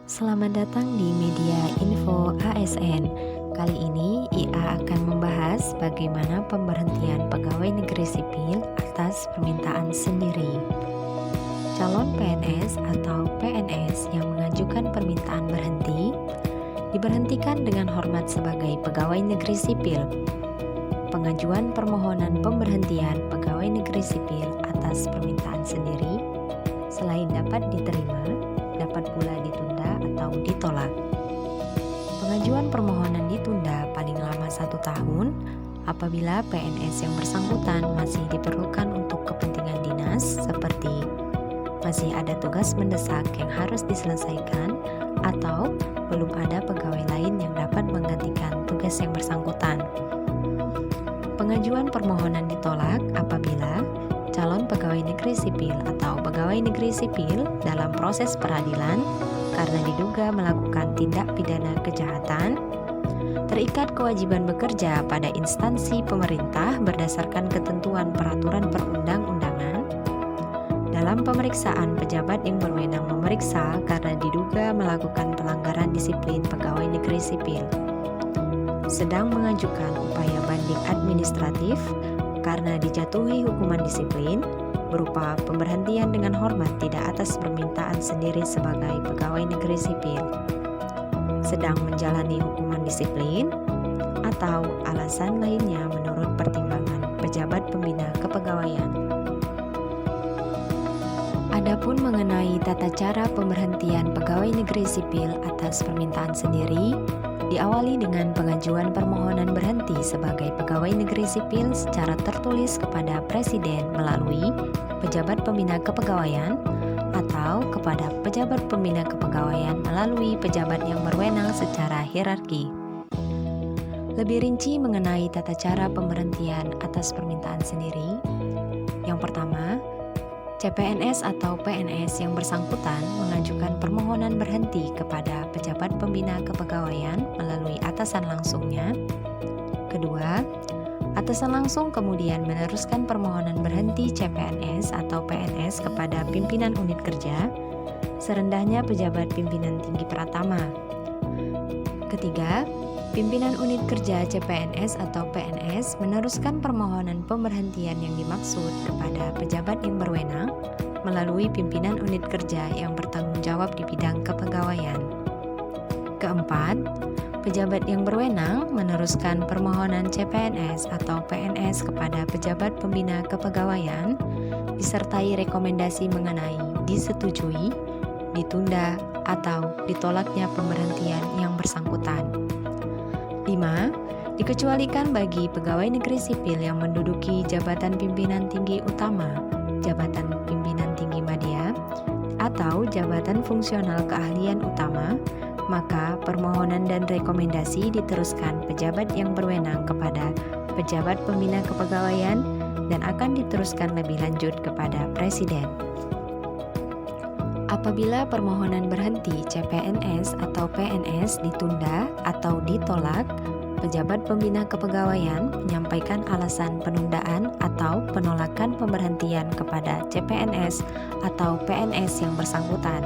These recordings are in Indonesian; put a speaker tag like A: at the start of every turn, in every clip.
A: Selamat datang di media info ASN. Kali ini IA akan membahas bagaimana pemberhentian pegawai negeri sipil atas permintaan sendiri. Calon PNS atau PNS yang mengajukan permintaan berhenti diberhentikan dengan hormat sebagai pegawai negeri sipil. Pengajuan permohonan pemberhentian pegawai negeri sipil atas permintaan sendiri selain dapat diterima, dapat pula ditunda atau ditolak. Pengajuan permohonan ditunda paling lama 1 tahun apabila PNS yang bersangkutan masih diperlukan untuk kepentingan dinas seperti masih ada tugas mendesak yang harus diselesaikan atau belum ada pegawai lain yang dapat menggantikan tugas yang bersangkutan. Pengajuan permohonan ditolak apabila calon pegawai negeri sipil atau pegawai negeri sipil dalam proses peradilan karena diduga melakukan tindak pidana kejahatan, terikat kewajiban bekerja pada instansi pemerintah berdasarkan ketentuan peraturan perundang-undangan, dalam pemeriksaan pejabat yang berwenang memeriksa karena diduga melakukan pelanggaran disiplin pegawai negeri sipil, sedang mengajukan upaya banding administratif karena dijatuhi hukuman disiplin berupa pemberhentian dengan hormat tidak atas permintaan sendiri sebagai pegawai negeri sipil, sedang menjalani hukuman disiplin, atau alasan lainnya menurut pertimbangan pejabat pembina kepegawaian. Adapun mengenai tata cara pemberhentian pegawai negeri sipil atas permintaan sendiri, diawali dengan pengajuan permohonan berhenti sebagai pegawai negeri sipil secara tertulis kepada Presiden melalui pejabat pembina kepegawaian atau kepada pejabat pembina kepegawaian melalui pejabat yang berwenang secara hierarki. Lebih rinci mengenai tata cara pemberhentian atas permintaan sendiri. Yang pertama, CPNS atau PNS yang bersangkutan mengajukan permohonan berhenti kepada pejabat pembina kepegawaian melalui atasan langsungnya. Kedua, atasan langsung kemudian meneruskan permohonan berhenti CPNS atau PNS kepada pimpinan unit kerja, serendahnya pejabat pimpinan tinggi pratama. Ketiga, pimpinan unit kerja CPNS atau PNS meneruskan permohonan pemberhentian yang dimaksud kepada pejabat yang berwenang melalui pimpinan unit kerja yang bertanggung jawab di bidang kepegawaian. Keempat, pejabat yang berwenang meneruskan permohonan CPNS atau PNS kepada pejabat pembina kepegawaian disertai rekomendasi mengenai disetujui, ditunda, atau ditolaknya pemberhentian yang bersangkutan. 5. Dikecualikan bagi pegawai negeri sipil yang menduduki jabatan pimpinan tinggi utama, jabatan pimpinan tinggi media, atau jabatan fungsional keahlian utama, maka permohonan dan rekomendasi diteruskan pejabat yang berwenang kepada pejabat pembina kepegawaian dan akan diteruskan lebih lanjut kepada Presiden. Apabila permohonan berhenti CPNS atau PNS ditunda atau ditolak, pejabat pembina kepegawaian menyampaikan alasan penundaan atau penolakan pemberhentian kepada CPNS atau PNS yang bersangkutan.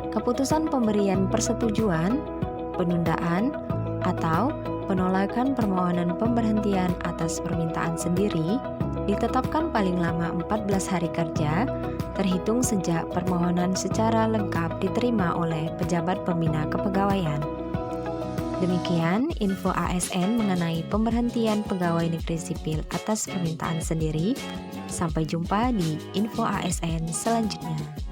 A: Keputusan pemberian persetujuan, penundaan, atau penolakan permohonan pemberhentian atas permintaan sendiri ditetapkan paling lama 14 hari kerja terhitung sejak permohonan secara lengkap diterima oleh pejabat pembina kepegawaian. Demikian info ASN mengenai pemberhentian pegawai negeri sipil atas permintaan sendiri. Sampai jumpa di info ASN selanjutnya.